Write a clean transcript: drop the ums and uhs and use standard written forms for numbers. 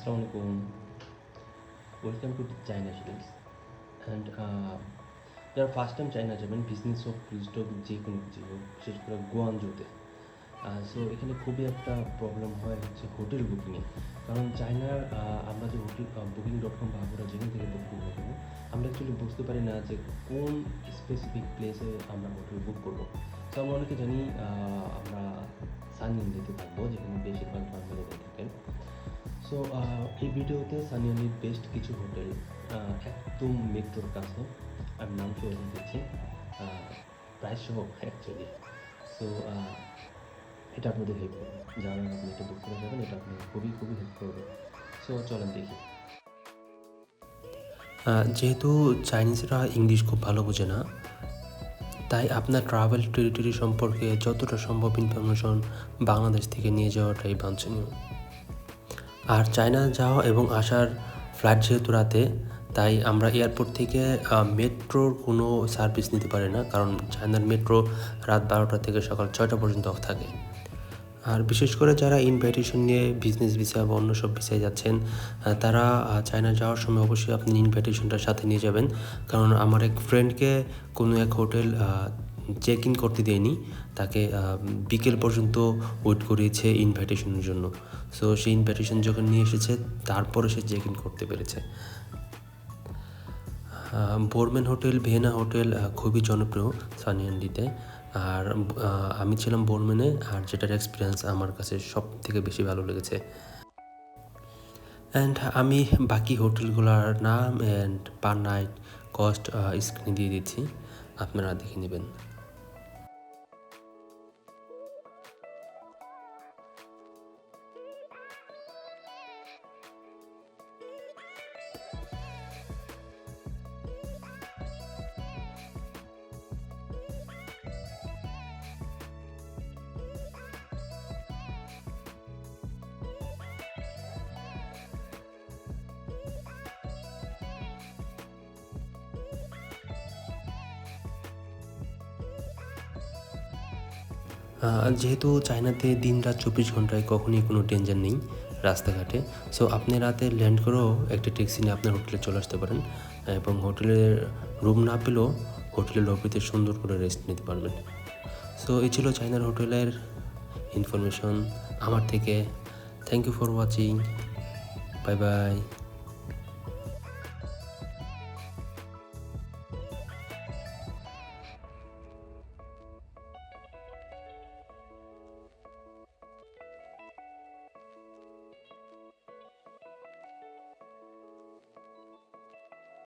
Assalamu alaikum. Welcome to China Students. And যারা first time China যাবেন, business হোক, tourist হোক, যে কোনো কিছু হোক, বিশেষ করে গোয়াঞ্জোতে, সো এখানে খুবই একটা প্রবলেম হয় হচ্ছে হোটেল বুকিংয়ে। কারণ চায়নার আমরা যে হোটেল Booking.com বা আমরা যেখান থেকে বুকিং করবো, আমরা অ্যাকচুয়ালি বুঝতে পারি না যে কোন স্পেসিফিক প্লেসে আমরা হোটেল বুক করবো। সো আমরা অনেকে জানি আমরা সানি ইন্ডিয়াতে থাকবো, যেখানে বেশিরভাগ বাঙালিরা থাকেন। সো এই ভিডিওতে সানি আলির বেস্ট কিছু হোটেল একদম মেট্রোর কাছে আমি নাম চলে দিচ্ছি, প্রাইস সহ অ্যাকচুয়ালি। সো এটা আপনাদের হেল্প করবে, যারা আপনি এটা বুক করে যাবেন, এটা আপনাদের খুবই খুবই হেল্প করবে। সো চলেন দেখি। যেহেতু চাইনিজরা ইংলিশ খুব ভালো বোঝে না, তাই আপনার ট্রাভেল টেরিটরি সম্পর্কে যতটা সম্ভব ইনফরমেশন বাংলাদেশ থেকে নিয়ে যাওয়াটাই বাঞ্ছনীয়। আর চায়না যাওয়া এবং আসার ফ্লাইট যেহেতু রাতে, তাই আমরা এয়ারপোর্ট থেকে মেট্রোর কোনো সার্ভিস নিতে পারি না, কারণ চায়নার মেট্রো রাত 12টা থেকে সকাল 6টা পর্যন্ত অফ থাকে। আর বিশেষ করে যারা ইনভাইটেশন নিয়ে বিজনেস ভিসা বা অন্য সব ভিসায় যাচ্ছেন, তারা চায়না যাওয়ার সময় অবশ্যই আপনি ইনভাইটেশনটার সাথে নিয়ে যাবেন। কারণ আমার এক ফ্রেন্ডকে কোনো এক হোটেল চেক ইন করতে দেয়নি, তাকে বিকেল পর্যন্ত ওয়েট করিয়েছে ইনভাইটেশনের জন্য। সো সেই ইনভাইটেশন যখন নিয়ে এসেছে, তারপরে সে চেক ইন করতে পেরেছে। বোরম্যান হোটেল, ভিয়েনা হোটেল খুবই জনপ্রিয় সানিয়ান্ডিতে। আর আমি ছিলাম বোরম্যানে, আর যেটার এক্সপিরিয়েন্স আমার কাছে সব থেকে বেশি ভালো লেগেছে। অ্যান্ড আমি বাকি হোটেলগুলোর নাম অ্যান্ড পার নাইট কস্ট স্ক্রিনে দিয়ে দিচ্ছি, আপনারা দেখে নেবেন। যেহেতু চায়নাতে দিন-রাত 24 ঘন্টায় কখনই কোনো ডেঞ্জার নেই রাস্তাঘাটে, সো আপনি রাতে ল্যান্ড করেও একটা ট্যাক্সি নিয়ে আপনার হোটেলে চলে আসতে পারেন, এবং হোটেলের রুম না পেলেও হোটেলের লবিতে সুন্দর করে রেস্ট নিতে পারবেন। সো এই ছিল চায়নার হোটেলের ইনফরমেশন আমার থেকে। Thank you for watching. Bye by.